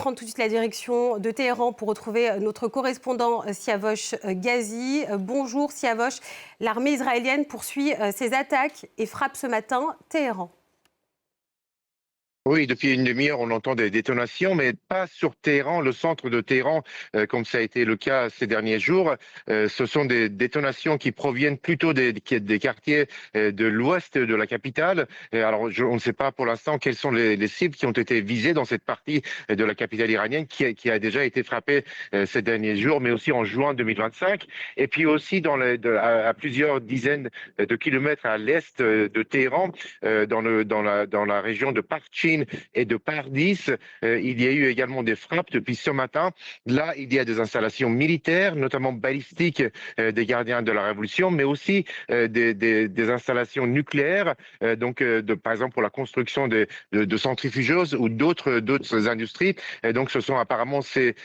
prendre tout de suite la direction de Téhéran pour retrouver notre correspondant Siavosh Ghazi. Bonjour Siavosh, l'armée israélienne poursuit ses attaques et frappe ce matin Téhéran. Oui, depuis une demi-heure, on entend des détonations, mais pas sur Téhéran, le centre de Téhéran, comme ça a été le cas ces derniers jours. Ce sont des détonations qui proviennent plutôt des quartiers de l'ouest de la capitale. Alors, on ne sait pas pour l'instant quelles sont les cibles qui ont été visées dans cette partie de la capitale iranienne qui a déjà été frappée ces derniers jours, mais aussi en juin 2025. Et puis aussi à plusieurs dizaines de kilomètres à l'est de Téhéran, dans la région de Parchin et de Pardis. Il y a eu également des frappes depuis ce matin. Là, il y a des installations militaires, notamment balistiques des gardiens de la Révolution, mais aussi des installations nucléaires, par exemple pour la construction de centrifugeuses ou d'autres industries. Et donc, ce sont apparemment ces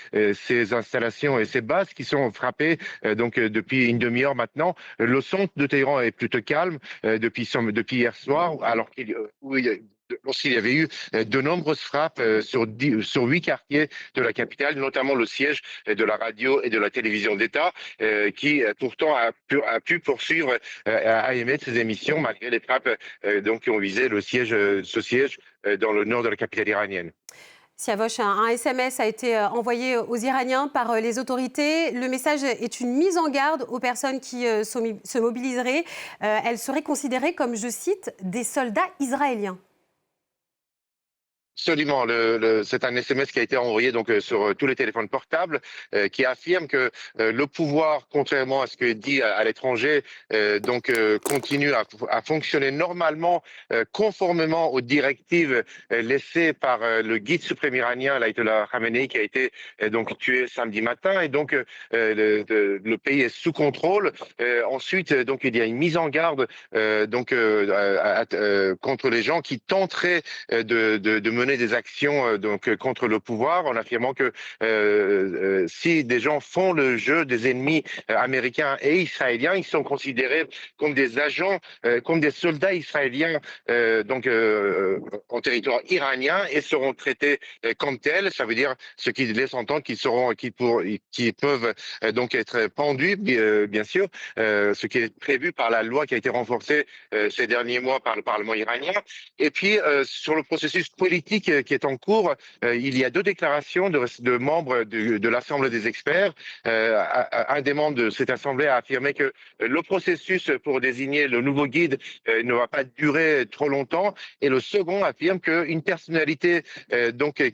installations et ces bases qui sont frappées depuis une demi-heure maintenant. Le centre de Téhéran est plutôt calme depuis hier soir, alors lorsqu'il y avait eu de nombreuses frappes sur 8 quartiers de la capitale, notamment le siège de la radio et de la télévision d'État, qui pourtant a pu poursuivre à émettre ses émissions malgré les frappes qui ont visé ce siège dans le nord de la capitale iranienne. Siavosh, un SMS a été envoyé aux Iraniens par les autorités. Le message est une mise en garde aux personnes qui se mobiliseraient. Elles seraient considérées comme, je cite, des soldats israéliens. Absolument. C'est un SMS qui a été envoyé sur tous les téléphones portables qui affirme que le pouvoir, contrairement à ce que dit à l'étranger, continue à fonctionner normalement, conformément aux directives laissées par le guide suprême iranien, l'Ayatollah Khamenei, qui a été tué samedi matin. Et le pays est sous contrôle. Ensuite, il y a une mise en garde contre les gens qui tenteraient de mener des actions contre le pouvoir, en affirmant que si des gens font le jeu des ennemis américains et israéliens, ils sont considérés comme des agents, comme des soldats israéliens en territoire iranien et seront traités comme tels. Ça veut dire ce qui laisse entendre qu'ils peuvent être pendus, bien sûr, ce qui est prévu par la loi qui a été renforcée ces derniers mois par le Parlement iranien. Et puis sur le processus politique qui est en cours, il y a 2 déclarations de membres de l'Assemblée des experts. Un des membres de cette assemblée a affirmé que le processus pour désigner le nouveau guide ne va pas durer trop longtemps. Et le second affirme qu'une personnalité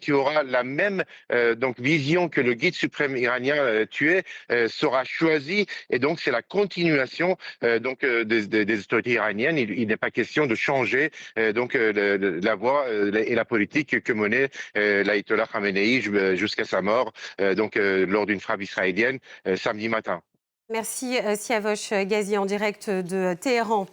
qui aura la même vision que le guide suprême iranien tué sera choisie. Et donc c'est la continuation des autorités iraniennes. Il n'est pas question de changer la voie et la politique que menait l'Ayatollah Khamenei jusqu'à sa mort lors d'une frappe israélienne samedi matin. Merci Siavosh Ghazi en direct de Téhéran.